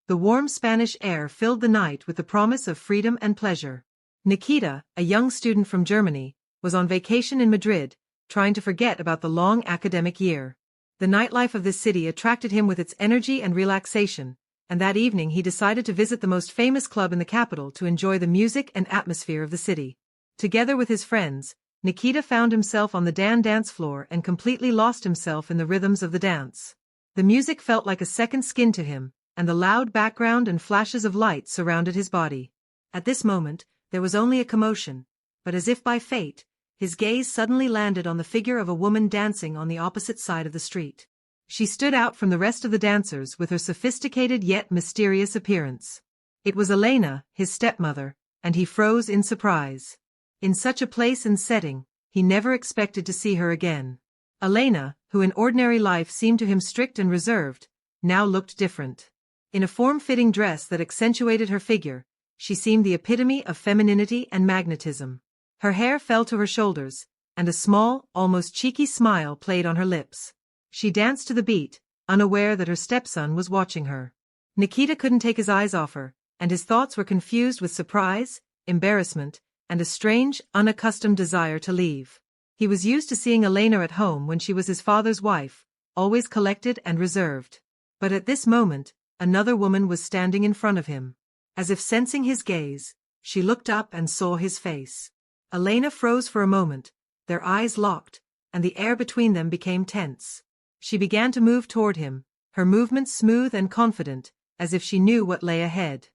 The warm Spanish air filled the night with the promise of freedom and pleasure. Nikita, a young student from Germany, was on vacation in Madrid, trying to forget about the long academic year. The nightlife of this city attracted him with its energy and relaxation, and that evening he decided to visit the most famous club in the capital to enjoy the music and atmosphere of the city. Together with his friends, Nikita found himself on the dance floor and completely lost himself in the rhythms of the dance. The music felt like a second skin to him, and the loud background and flashes of light surrounded his body. At this moment, there was only a commotion, but as if by fate, his gaze suddenly landed on the figure of a woman dancing on the opposite side of the street. She stood out from the rest of the dancers with her sophisticated yet mysterious appearance. It was Elena, his stepmother, and he froze in surprise. In such a place and setting, he never expected to see her again. Elena, who in ordinary life seemed to him strict and reserved, now looked different. In a form-fitting dress that accentuated her figure, she seemed the epitome of femininity and magnetism. Her hair fell to her shoulders, and a small, almost cheeky smile played on her lips. She danced to the beat, unaware that her stepson was watching her. Nikita couldn't take his eyes off her, and his thoughts were confused with surprise, embarrassment, and a strange, unaccustomed desire to leave. He was used to seeing Elena at home when she was his father's wife, always collected and reserved. But at this moment, another woman was standing in front of him. As if sensing his gaze, she looked up and saw his face. Elena froze for a moment, their eyes locked, and the air between them became tense. She began to move toward him, her movements smooth and confident, as if she knew what lay ahead.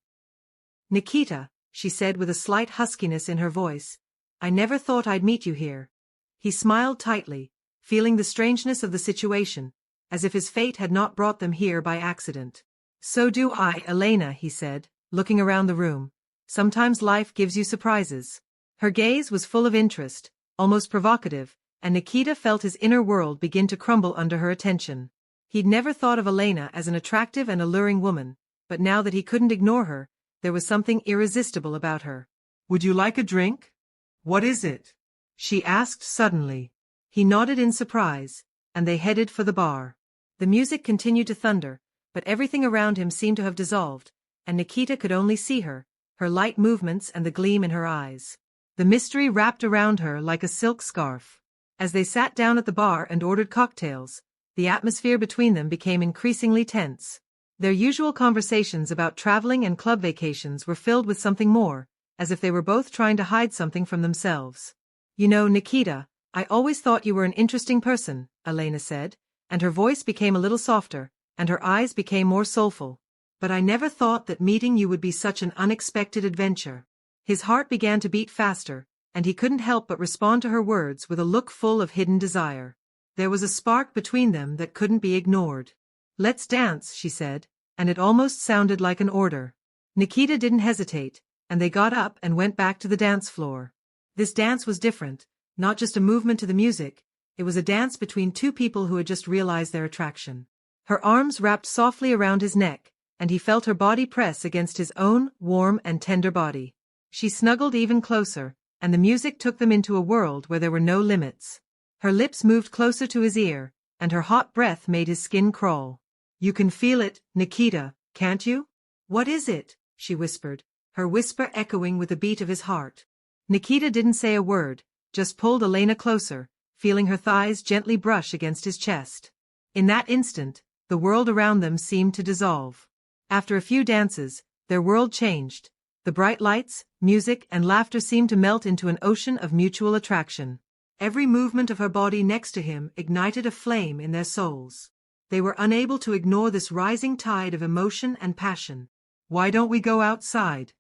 "Nikita," she said with a slight huskiness in her voice, "I never thought I'd meet you here." He smiled tightly, feeling the strangeness of the situation, as if his fate had not brought them here by accident. "So do I, Elena," he said, looking around the room. "Sometimes life gives you surprises." Her gaze was full of interest, almost provocative, and Nikita felt his inner world begin to crumble under her attention. He'd never thought of Elena as an attractive and alluring woman, but now that he couldn't ignore her, there was something irresistible about her. "Would you like a drink?" "What is it?" she asked suddenly. He nodded in surprise, and they headed for the bar. The music continued to thunder, but everything around him seemed to have dissolved, and Nikita could only see her, her light movements and the gleam in her eyes. The mystery wrapped around her like a silk scarf. As they sat down at the bar and ordered cocktails, the atmosphere between them became increasingly tense. Their usual conversations about traveling and club vacations were filled with something more, as if they were both trying to hide something from themselves. "You know, Nikita, I always thought you were an interesting person," Elena said, and her voice became a little softer, and her eyes became more soulful. "But I never thought that meeting you would be such an unexpected adventure." His heart began to beat faster, and he couldn't help but respond to her words with a look full of hidden desire. There was a spark between them that couldn't be ignored. "Let's dance," she said, and it almost sounded like an order. Nikita didn't hesitate, and they got up and went back to the dance floor. This dance was different, not just a movement to the music, it was a dance between two people who had just realized their attraction. Her arms wrapped softly around his neck, and he felt her body press against his own warm and tender body. She snuggled even closer, and the music took them into a world where there were no limits. Her lips moved closer to his ear, and her hot breath made his skin crawl. "You can feel it, Nikita, can't you?" "What is it?" she whispered, her whisper echoing with the beat of his heart. Nikita didn't say a word, just pulled Elena closer, feeling her thighs gently brush against his chest. In that instant, the world around them seemed to dissolve. After a few dances, their world changed. The bright lights, music, and laughter seemed to melt into an ocean of mutual attraction. Every movement of her body next to him ignited a flame in their souls. They were unable to ignore this rising tide of emotion and passion. "Why don't we go outside?"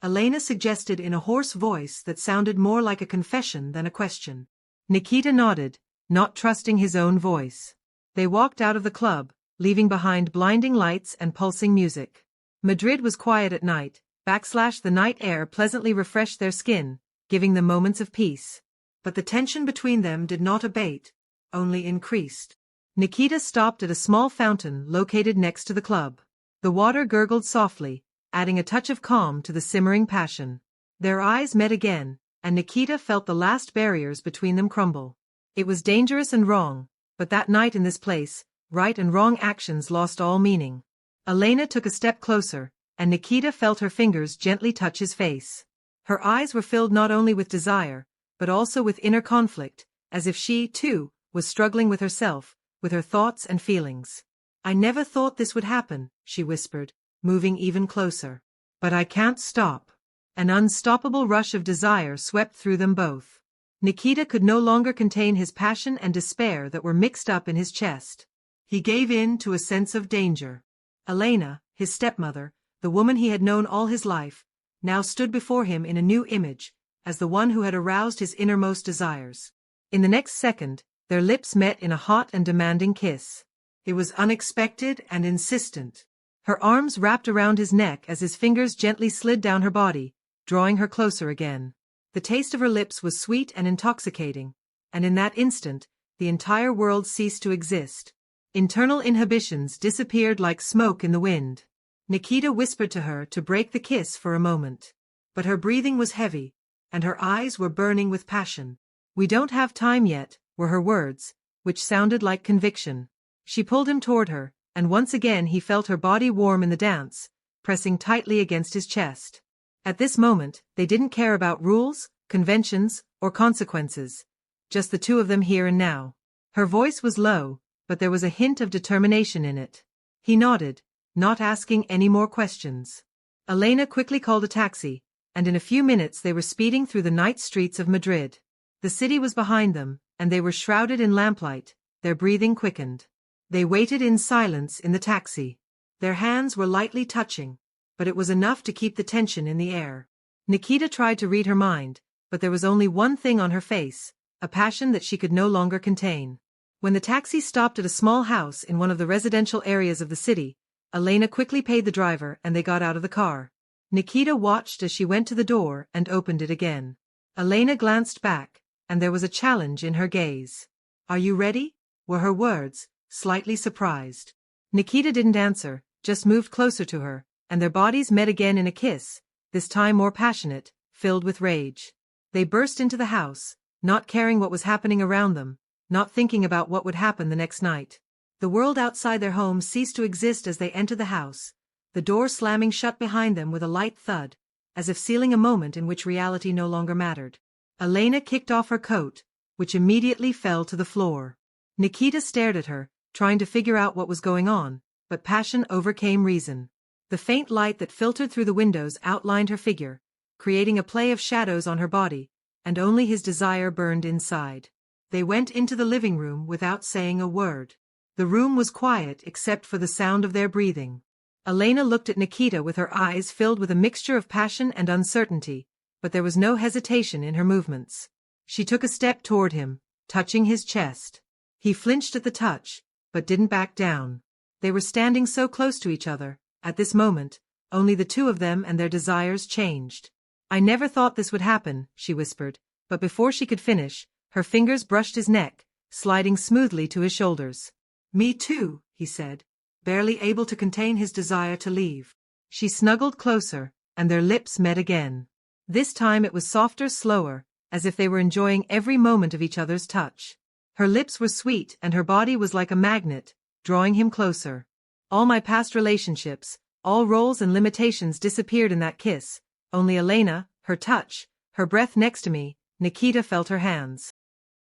Elena suggested in a hoarse voice that sounded more like a confession than a question. Nikita nodded, not trusting his own voice. They walked out of the club, leaving behind blinding lights and pulsing music. Madrid was quiet at night. The night air pleasantly refreshed their skin, giving them moments of peace. But the tension between them did not abate, only increased. Nikita stopped at a small fountain located next to the club. The water gurgled softly, adding a touch of calm to the simmering passion. Their eyes met again, and Nikita felt the last barriers between them crumble. It was dangerous and wrong, but that night in this place, right and wrong actions lost all meaning. Elena took a step closer, and Nikita felt her fingers gently touch his face. Her eyes were filled not only with desire, but also with inner conflict, as if she, too, was struggling with herself, with her thoughts and feelings. "I never thought this would happen," she whispered, moving even closer. "But I can't stop." An unstoppable rush of desire swept through them both. Nikita could no longer contain his passion and despair that were mixed up in his chest. He gave in to a sense of danger. Elena, his stepmother, the woman he had known all his life, now stood before him in a new image, as the one who had aroused his innermost desires. In the next second, their lips met in a hot and demanding kiss. It was unexpected and insistent. Her arms wrapped around his neck as his fingers gently slid down her body, drawing her closer again. The taste of her lips was sweet and intoxicating, and in that instant, the entire world ceased to exist. Internal inhibitions disappeared like smoke in the wind. Nikita whispered to her to break the kiss for a moment. But her breathing was heavy, and her eyes were burning with passion. "We don't have time yet," were her words, which sounded like conviction. She pulled him toward her, and once again he felt her body warm in the dance, pressing tightly against his chest. At this moment, they didn't care about rules, conventions, or consequences. Just the two of them here and now. Her voice was low, but there was a hint of determination in it. He nodded, not asking any more questions. Elena quickly called a taxi, and in a few minutes they were speeding through the night streets of Madrid. The city was behind them, and they were shrouded in lamplight, their breathing quickened. They waited in silence in the taxi. Their hands were lightly touching, but it was enough to keep the tension in the air. Nikita tried to read her mind, but there was only one thing on her face, a passion that she could no longer contain. When the taxi stopped at a small house in one of the residential areas of the city, Elena quickly paid the driver and they got out of the car. Nikita watched as she went to the door and opened it again. Elena glanced back, and there was a challenge in her gaze. "Are you ready?" were her words, slightly surprised. Nikita didn't answer, just moved closer to her, and their bodies met again in a kiss, this time more passionate, filled with rage. They burst into the house, not caring what was happening around them, not thinking about what would happen the next night. The world outside their home ceased to exist as they entered the house, the door slamming shut behind them with a light thud, as if sealing a moment in which reality no longer mattered. Elena kicked off her coat, which immediately fell to the floor. Nikita stared at her, trying to figure out what was going on, but passion overcame reason. The faint light that filtered through the windows outlined her figure, creating a play of shadows on her body, and only his desire burned inside. They went into the living room without saying a word. The room was quiet except for the sound of their breathing. Elena looked at Nikita with her eyes filled with a mixture of passion and uncertainty, but there was no hesitation in her movements. She took a step toward him, touching his chest. He flinched at the touch, but didn't back down. They were standing so close to each other. At this moment, only the two of them and their desires changed. "I never thought this would happen," she whispered, but before she could finish, her fingers brushed his neck, sliding smoothly to his shoulders. "Me too," he said, barely able to contain his desire to leave. She snuggled closer, and their lips met again. This time it was softer, slower, as if they were enjoying every moment of each other's touch. Her lips were sweet and her body was like a magnet, drawing him closer. All my past relationships, all roles and limitations disappeared in that kiss, only Elena, her touch, her breath next to me. Nikita felt her hands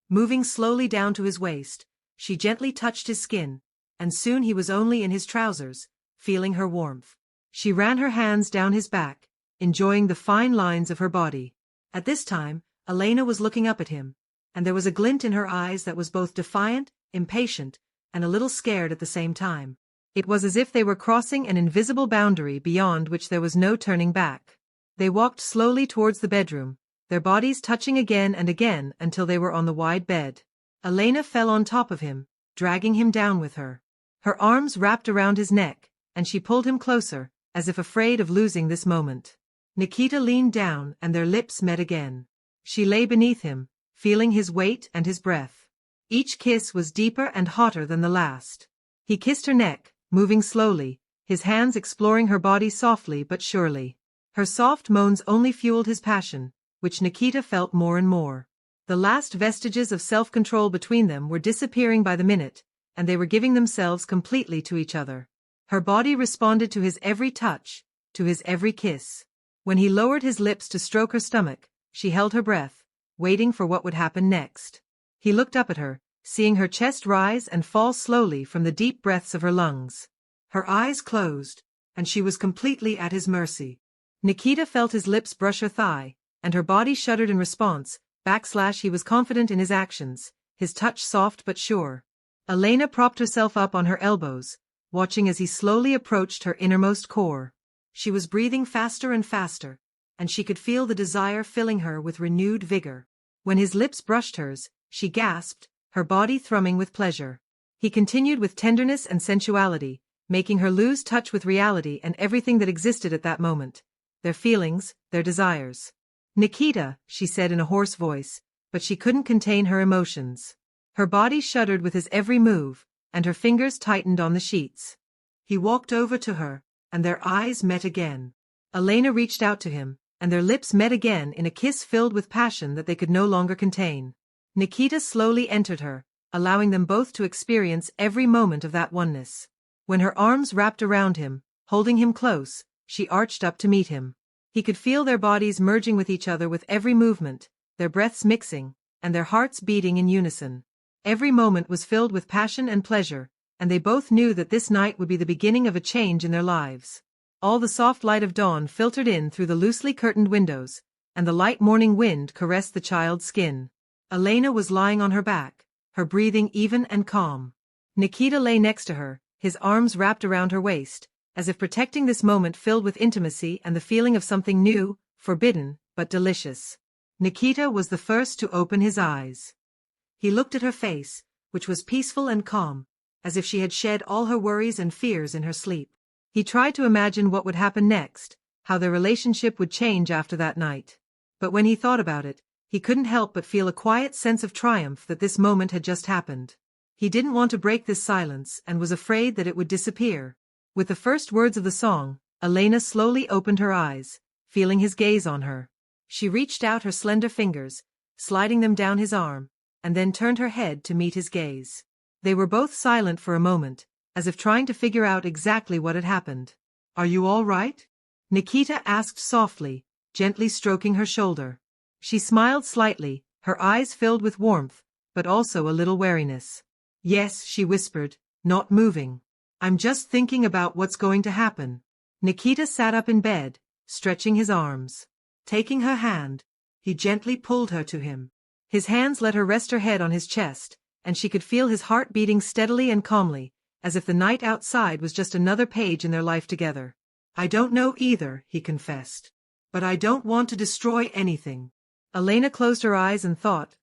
moving slowly down to his waist. She gently touched his skin, and soon he was only in his trousers, feeling her warmth. She ran her hands down his back, enjoying the fine lines of her body. At this time, Elena was looking up at him, and there was a glint in her eyes that was both defiant, impatient, and a little scared at the same time. It was as if they were crossing an invisible boundary beyond which there was no turning back. They walked slowly towards the bedroom, their bodies touching again and again until they were on the wide bed. Elena fell on top of him, dragging him down with her. Her arms wrapped around his neck, and she pulled him closer, as if afraid of losing this moment. Nikita leaned down and their lips met again. She lay beneath him, feeling his weight and his breath. Each kiss was deeper and hotter than the last. He kissed her neck, moving slowly, his hands exploring her body softly but surely. Her soft moans only fueled his passion, which Nikita felt more and more. The last vestiges of self-control between them were disappearing by the minute, and they were giving themselves completely to each other. Her body responded to his every touch, to his every kiss. When he lowered his lips to stroke her stomach, she held her breath, waiting for what would happen next. He looked up at her, seeing her chest rise and fall slowly from the deep breaths of her lungs. Her eyes closed, and she was completely at his mercy. Nikita felt his lips brush her thigh, and her body shuddered in response. He was confident in his actions, his touch soft but sure. Elena propped herself up on her elbows, watching as he slowly approached her innermost core. She was breathing faster and faster, and she could feel the desire filling her with renewed vigor. When his lips brushed hers, she gasped, her body thrumming with pleasure. He continued with tenderness and sensuality, making her lose touch with reality and everything that existed at that moment. Their feelings, their desires. "Nikita," she said in a hoarse voice, but she couldn't contain her emotions. Her body shuddered with his every move, and her fingers tightened on the sheets. He walked over to her, and their eyes met again. Elena reached out to him, and their lips met again in a kiss filled with passion that they could no longer contain. Nikita slowly entered her, allowing them both to experience every moment of that oneness. When her arms wrapped around him, holding him close, she arched up to meet him. He could feel their bodies merging with each other with every movement, their breaths mixing, and their hearts beating in unison. Every moment was filled with passion and pleasure, and they both knew that this night would be the beginning of a change in their lives. All the soft light of dawn filtered in through the loosely curtained windows, and the light morning wind caressed the child's skin. Elena was lying on her back, her breathing even and calm. Nikita lay next to her, his arms wrapped around her waist, as if protecting this moment filled with intimacy and the feeling of something new, forbidden, but delicious. Nikita was the first to open his eyes. He looked at her face, which was peaceful and calm, as if she had shed all her worries and fears in her sleep. He tried to imagine what would happen next, how their relationship would change after that night. But when he thought about it, he couldn't help but feel a quiet sense of triumph that this moment had just happened. He didn't want to break this silence and was afraid that it would disappear. With the first words of the song, Elena slowly opened her eyes, feeling his gaze on her. She reached out her slender fingers, sliding them down his arm, and then turned her head to meet his gaze. They were both silent for a moment, as if trying to figure out exactly what had happened. "Are you all right?" Nikita asked softly, gently stroking her shoulder. She smiled slightly, her eyes filled with warmth, but also a little wariness. "Yes," she whispered, not moving. "I'm just thinking about what's going to happen." Nikita sat up in bed, stretching his arms. Taking her hand, he gently pulled her to him. His hands let her rest her head on his chest, and she could feel his heart beating steadily and calmly, as if the night outside was just another page in their life together. "I don't know either," he confessed. "But I don't want to destroy anything." Elena closed her eyes and thought,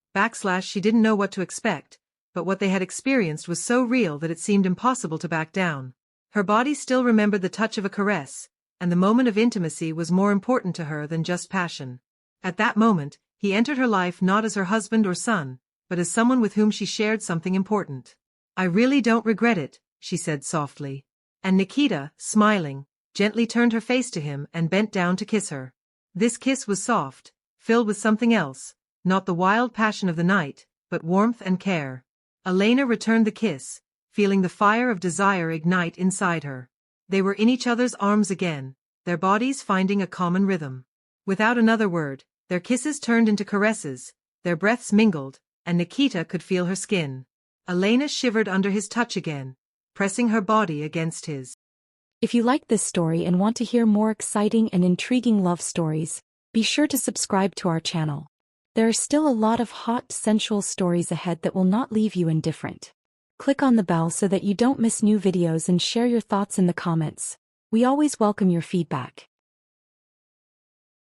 she didn't know what to expect, but what they had experienced was so real that it seemed impossible to back down. Her body still remembered the touch of a caress, and the moment of intimacy was more important to her than just passion. At that moment, he entered her life not as her husband or son, but as someone with whom she shared something important. "I really don't regret it," she said softly. And Nikita, smiling, gently turned her face to him and bent down to kiss her. This kiss was soft, filled with something else, not the wild passion of the night, but warmth and care. Elena returned the kiss, feeling the fire of desire ignite inside her. They were in each other's arms again, their bodies finding a common rhythm. Without another word, their kisses turned into caresses, their breaths mingled, and Nikita could feel her skin. Elena shivered under his touch again, pressing her body against his. If you liked this story and want to hear more exciting and intriguing love stories, be sure to subscribe to our channel. There are still a lot of hot, sensual stories ahead that will not leave you indifferent. Click on the bell so that you don't miss new videos and share your thoughts in the comments. We always welcome your feedback.